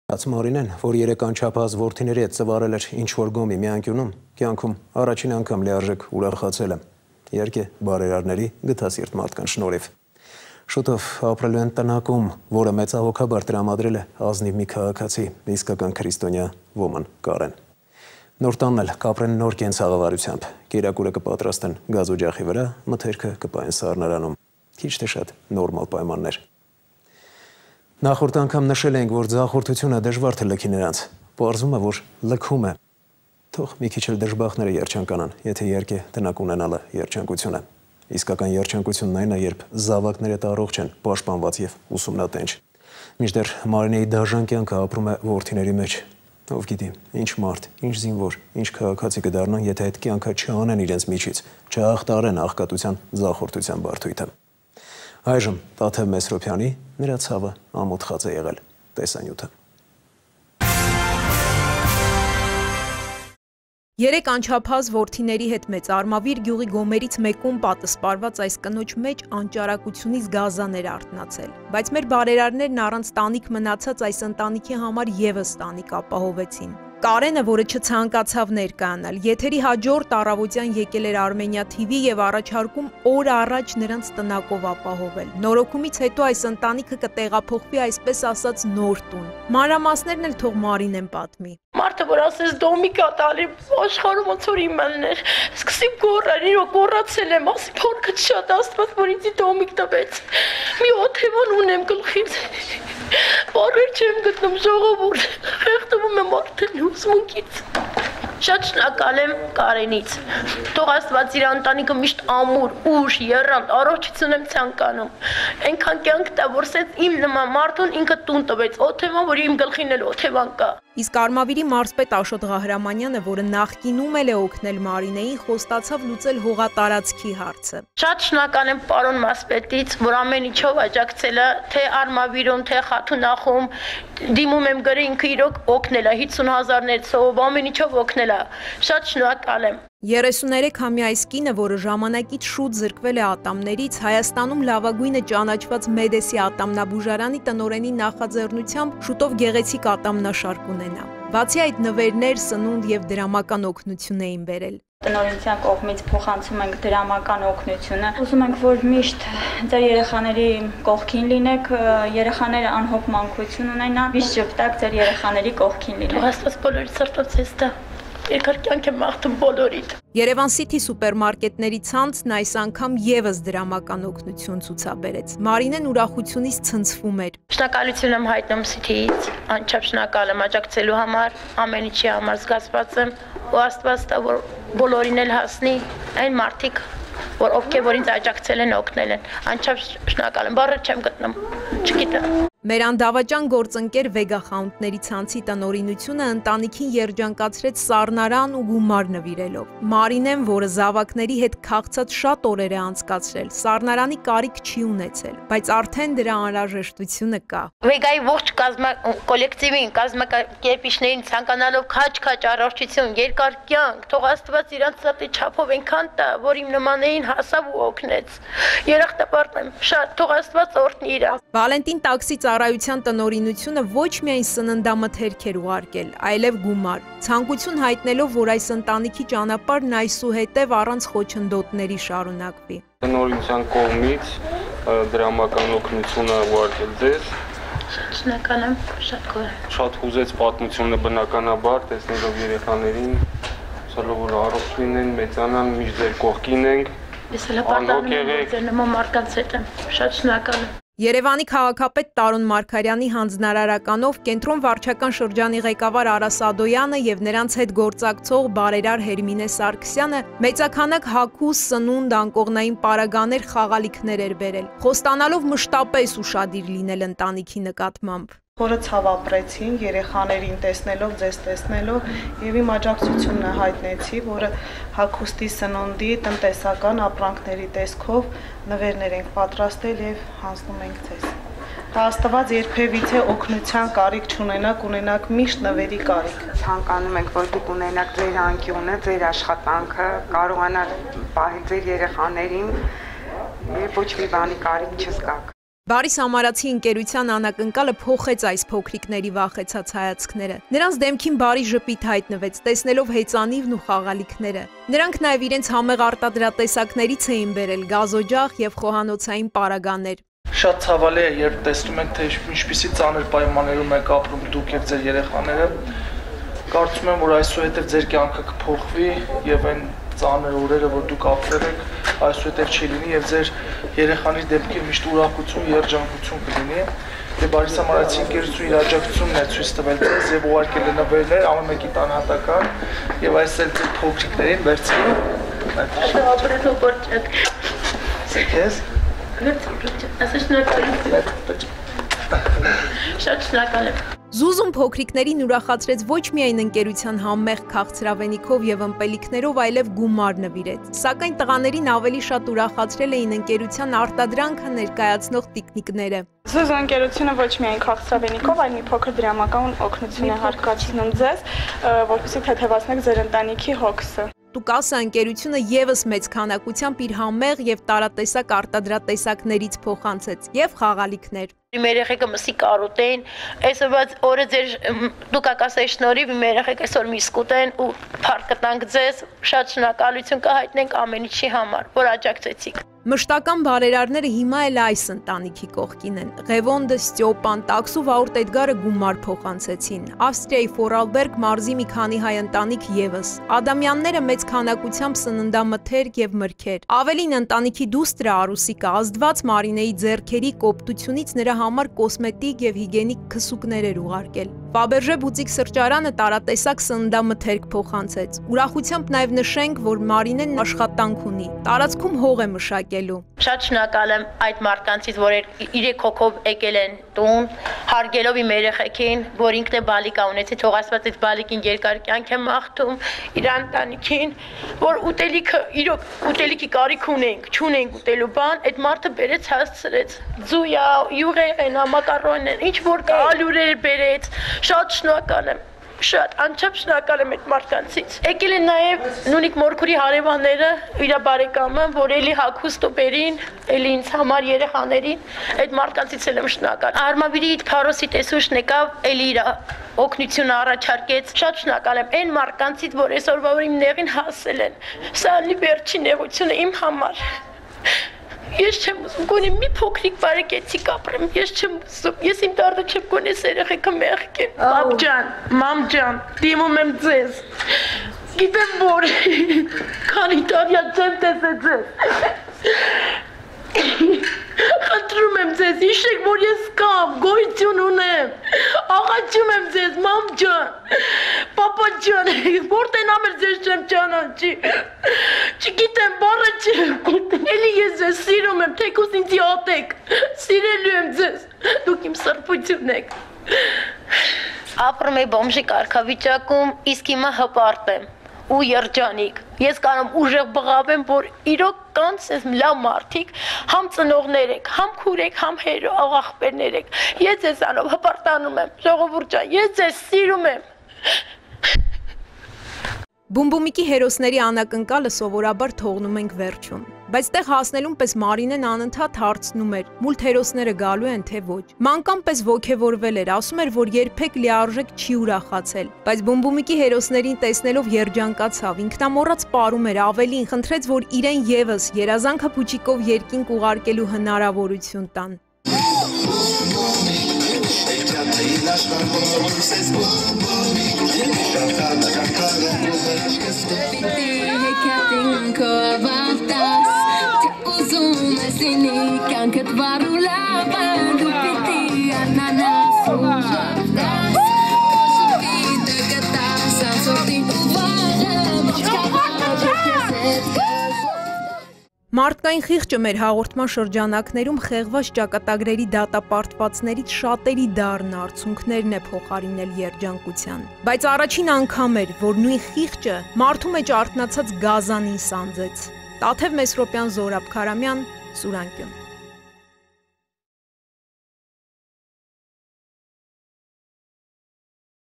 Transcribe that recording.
Ացմորինեն, որ 3 անչափահաս որդիների հետ ծվարել էր ինչ-որ գոմի մի անկյունում, կյանքում առաջին անգամ լիարժեք ուրախացել է, իհարկե բարերարների գթասիրտ մարդկանց շնորհիվ։ Շուտով ապրելու են տնակում, որը մեծահոգաբար տրամադրել է ազնիվ մի քաղաքացի, իսկական քրիստոնյա ոմն Կարեն։ Նոր տանն էլ կապրեն նոր կենցաղավարությամբ, կերակուրը կպատրաստեն գազօջախի վրա, մթերքը կպայեն սառնարանում, քիչ թե շատ նորմալ պայմաններ։ Նախորդ անգամ նշել ենք, որ ձախորդությունը դժվար թե լքի նրանց, պարզում է, որ լքում է։ Թող մի քիչ էլ դժբախտները երջանկանան, եթե իհարկե տնակ ունենալը երջանկություն է։ Իսկական երջանկությունն այն է, երբ զավակները առողջ են, պաշտպանված եւ ուսումնատենչ։ Մինչդեռ Մարինեի դաժան կյանքը ապրում է որդիների մեջ։ Ով գիտի, ինչ մարդ, ինչ զինվոր, ինչ քաղաքացի կդառնան, եթե այդ կյանքը չանեն իրենց միջից, չհաղթարեն աղքատության ձախորդության բարդույթը։ Այժմ Տաթև Մեսրոպյանի նրա ցավը ամոթխած է եղել տեսանյութը։ 3 անչափահաս որդիների հետ մեծ Արմավիր գյուղի գոմերից մեկում պատսպարված այս կնոջ մեջ անճարակությունից գազան էր արթնացել, բայց մեր բարերարներն առանց տանիք մնացած այս ընտանիքի համար եւս տանիք ապահովեցին։ Կարենը, որը չցանկացավ ներկայանալ, եթերի հաջորդ առավոտյան եկել էր Armenia TV եւ առաջարկում օր առաջ նրանց տնակով ապահովել։ Նորոգումից հետո այս ընտանիքը կտեղափոխվի այսպես ասած նոր տուն։ Մանրամասներն էլ թող Մարինեն պատմի։ Մարդը որ ասես դոմիկ ա տալի, աշխարհում ոնց որ իմանն էր, սկսի գոռալ, իրոք գոռացել եմ, ասի փորքը շատ աստված, որ ինձ դոմիկ տվեց։ Մի օթևան ունեմ գլխից։ Բարեր չեմ գտնում ժողովուրդ, խեղդվում եմ արդեն հուսմունքից։ Շատ շնորհակալ եմ Կարենից։ Թող Աստված իր ընտանիքը միշտ ամուր, ուժ, եռանդ, առողջություն եմ ցանկանում։ Այնքան կյանք տա, որ սենց իմ նման մարդուն ինքը տուն տվեց, օթևան, որ իմ գլխին էլ օթևան կա։ Իսկ Արմավիրի մարզպետ Աշոտ Ղահրամանյանը, որը նախկինում էլ է օգնել Մարինեին, խոստացավ լուծել հողատարածքի հարցը։ Շատ շնորհակալ եմ պարոն մարզպետից, որ ամեն ինչով աջակցել է, թե Արմավիրում, թե Խաթունախում, դիմում եմ գրի ինքը իրոք օգնել է 50,000-ներ ծով, ամեն ինչով օգնել է։ Շատ շնորհակալ եմ։ 33-ամյա այս կինը, որը ժամանակից շուտ զրկվել է ատամներից, Հայաստանում լավագույնը ճանաչված Մեդեսի ատամնաբուժարանի տնօրենի նախաձեռնությամբ շուտով գեղեցիկ ատամնաշարք ունենա։ Բացի այդ, նվերներ, սնունդ եւ դրամական օգնություն էին բերել։ Տնօրենության կողմից փոխանցում ենք դրամական օգնությունը։ Ուզում ենք, որ միշտ ձեր երեխաների կողքին լինեք, երեխաները անհոգ մանկություն ունենան, միշտ ժպտակ ձեր երեխաների կողքին լինեք։ Աստված բոլորի սրտով ցես տա։ Երկար կյանք եմ մաղթում բոլորիդ։ Երևան City սուպերմարկետների ցանցն այս անգամ եւս դրամական օգնություն ցուցաբերեց։ Մարինեն ուրախությունից ցնցվում էր։ Շնորհակալություն եմ հայտնում City-ից, անչափ շնորհակալ եմ աջակցելու համար, ամեն ինչի համար զգացված եմ, ու Աստված տա, որ բոլորին էլ հասնի այն մարդիկ, որ ովքեր որ ինձ աջակցել են, օգնել են։ Անչափ շնորհակալ եմ, բառեր չեմ գտնում, չգիտեմ։ Մեր անդավաճան գործընկեր Vega Խանութների ցանցի տնօրինությունը ընտանիքին երջանկացրեց սառնարան ու գումար նվիրելով։ Մարինեն, որը զավակների հետ քաղցած շատ օրեր է անցկացրել, սառնարանի կարիք չի ունեցել, բայց արդեն դրա անհրաժեշտությունը կա։ Vega-ի ողջ կոլեկտիվին, կազմակերպիչներին ցանկանալով քաջ առողջություն, երկար կյանք, թող Աստված իրանց սրտի չափով այնքան տա, որ իմ նմաններին հասավ ու օգնեց։ Երախտապարտ եմ, շատ թող Աստված օրհնի իրան։ Վալենտին տաքսի ծառայության տնօրինությունը ոչ միայն սննդամթերք էր ուղարկել, այլև գումար, ցանկություն հայտնելով, որ այս ընտանիքի ճանապարհն այսուհետև առանց խոչընդոտների շարունակվի։ Տնօրինության կողմից դրամական օգնությունը ուղարկել ձեզ։ Շատ շնորհակալ եմ, շատ գոհ եմ։ Շատ հուզեց պատմությունը բնականաբար, տեսնելով երեխաներին, հուսալով որ առողջ լինեն, մեծանան, միշտ ձեր կողքին ենք։ Ես էլ պատահում եմ ձեր նման մարդկանց հետ եմ, շատ շնորհակալ եմ։ Երևանի քաղաքապետ Տարոն Մարգարյանի հանձնարարականով կենտրոն վարչական շրջանի ղեկավար Արա Սադոյանը եւ նրանց հետ գործակցող բարերար Հերմինե Սարգսյանը մեծաքանակ հագուստ, սնունդ, անկողնային պարագաներ, խաղալիքներ էր բերել, խոստանալով մշտապես ուշադիր լինել ընտանիքի նկատմամբ։ Որը ցավ ապրեցին երեխաներին տեսնելով, ձեզ տեսնելով եւ իմ աջակցությունն հայտնեցի, որը հագուստի, սնունդի, տնտեսական ապրանքների տեսքով նվերներ ենք պատրաստել եւ հանձնում ենք ձեզ։ Աստված երբևիցե օգնության կարիք չունենաք, ունենաք միշտ նվերի կարիք։ Ցանկանում ենք, որ դուք ունենաք ձեր անկյունը, ձեր աշխատանքը, կարողանալ պահել ձեր երեխաներին եւ ոչ մի բանի կարիք չզգաք։ Բարիս Ամարացի ընկերության անակնկալը փոխեց այս փոքրիկների վախեցած հայացքները։ Նրանց դեմքին բարի ժպիտ հայտնվեց, տեսնելով հեծանիվն ու խաղալիքները։ Նրանք նաև իրենց համեղ արտադրատեսակներից էին բերել գազօջախ եւ խոհանոցային պարագաներ։ Շատ ցավալի է, երբ տեսնում ենք, թե ինչպիսի ծանր պայմաններում եք ապրում դուք եւ ձեր երեխաները։ Կարծում եմ, որ այսուհետև ձեր կյանքը կփոխվի եւ այն ծանր օրերը, որ դուք ապրել եք, այսուհետև չի լինի եւ ձեր երեխաների դեպքին միշտ ուրախություն, երջանկություն կլինի։ Եվ Բարիս Ամարացի ընկերությունը իր աջակցությունն է ցույց տվել ձեզ եւ ուղարկել նվերներ ամեն մեկի տան հատական եւ այս էլ ձեր փոքրիկներին վերցրու։ Սեքես։ Շատ շնորհակալ եմ։ Զուզում փոքրիկներին ուրախացրեց ոչ միայն ընկերության համեղ քաղցրավենիքով եւ ըմպելիքներով, այլև գումար նվիրեց։ Սակայն տղաներին ավելի շատ ուրախացրել էին ընկերության արտադրանքը ներկայացնող տիկնիկները։ Զուզ ընկերությունը ոչ միայն քաղցրավենիքով, այլ մի փոքր դրամական օգնություն է հարկացնում ձեզ, որպեսզի թեթևացնեք ձեր ընտանիքի հոգսը։ Տուկասը ընկերությունը եւս մեծ քանակությամբ իր համեղ եւ տարատեսակ արտադրատեսակներից փոխանցեց եւ խաղալիքներ։ Իմ երեխեքը մսի կարոտեն, այսօրվա օրը ձեր դուք ակասայի շնորհիվ իմ երեխեք այսօր միս կուտեն ու փառք կտանք ձեզ, շատ շնորհակալություն կհայտնենք ամեն ինչի համար, որ աջակցեցիք։ Մշտական բարերարները հիմա էլ այս ընտանիքի կողքին են։ Ղևոնդը, Ստյոպան, Տաքսու Վաուր Էդգարը գումար փոխանցեցին։ Ավստրիայի Ֆորալբերգ մարզի մի քանի հայ ընտանիք եւս։ Ադամյանները մեծ քանակությամբ սննդամթերք եւ մրգեր։ Ավելին ընտանիքի դուստրը Արուսիկը ազդված Մարինեի ձեռքերի կոպտությունից նրա համար կոսմետիկ եւ հիգիենիկ քսուկներ էր ուղարկել։ Ֆաբերժե բուտիկ սրճարանը տարատեսակ սննդամթերք փոխանցեց։ Ուրախությամբ նաև նշենք, որ Մարինեն աշխատանք ունի։ Տարածքում հող է մշակելու։ Շատ շնորհակալ եմ այդ մարդկանցից, որ 3 հոգով եկել են տուն, հարգելով իմ երեխեքին, որ ինքն է բալիկա ունեցի, թող Աստված այդ բալիկին երկար կյանք է մաղթում, իր ընտանիքին, որ ուտելիքը, իրոք ուտելիքի կարիք ունենք, չունենք ուտելու բան, այդ մարդը բերեց հասցրեց։ Ձույա, յուղեղեն, մակարոնեն, ինչ որ կա, ալյուրեր բերեց։ Շատ շնորհակալ եմ։ Շատ անչափ շնորհակալ եմ այդ մարդկանցից։ Եկել են նաև նույնիկ Մորքուրի հարևանները, իր բարեկամը, որ էլի հագուստը բերին, էլի ինձ համար երեխաներին, այդ մարդկանցից էլ եմ շնորհակալ։ Արմավիրի Փարոսի տեսուշն եկավ, էլի իր օգնությունը առաջարկեց։ Շատ շնորհակալ եմ այն մարդկանցից, որ այսօրվա որ իմ նեղին հասել են։ Սա լի վերջին նեղությունը իմ համար։ Ես չեմ ուզում գոնե մի փոքրիկ բարեկեցիկ ապրեմ, ես չեմ ուզում, ես իմ դարդը չեմ գոնե երեխեքը մեղք են։ Մամ ջան, դիմում եմ ձեզ, գիտեմ որ, քանի տարյա չեմ տեսել ձեզ, խնդրում եմ ձեզ, հիշեք որ ես կամ, գոյություն ունեմ, աղաչում եմ ձեզ, մամ ջան, պապա ջան, որտենամ էլ ձեզ չեմ ճանաչի, չգիտեմ, բառը չեմ գիտեմ, էլի ես ձեզ սիրում եմ, թեկուզ ինձի ատեք, սիրելու եմ ձեզ, դուք իմ սրբությունն եք։ Ապրում եմ բոմժի կարգավիճակում, իսկ հիմա հպարտ եմ ու երջանիկ։ Ես կարող ուժեղ բղավեմ, որ իրոք կան սենց լավ մարդիկ, համ ծնողներ եք, համ քուր եք, համ աղախպերներ եք։ Ես ձեզ անով հպարտանում եմ, ժողովուրդ ջան, ես ձեզ սիրում եմ։ Բումբումիկի հերոսների անակնկալը սովորաբար թողնում ենք վերջում, բայց տեղ հասնելուն պես Մարինեն անընդհատ հարցնում էր, մուլտհերոսները գալու են թե ոչ։ Մանկան պես ոգևորվել էր, ասում էր, որ երբեք լիարժեք չի ուրախացել, բայց Բումբումիկի հերոսներին տեսնելով երջանկացավ, ինքնամոռաց պարում էր, ավելին խնդրեց, որ իրեն եւս երազանքը փուչիկով երկինք ուղարկելու հնարավորություն տան։ Մարդկային խիղճը մեր հաղորդման շրջանակներում խեղված ճակատագրերի դատապարտվածներից շատերի դառն արդյունքներն է փոխարինել երջանկության։ Բայց առաջին անգամ էր, որ նույն խիղճը մարդու մեջ արթնացած գազանին սանձեց։ Տաթև Մեսրոպյան, Զորաբ Քարամյան, Սուրանկյուն։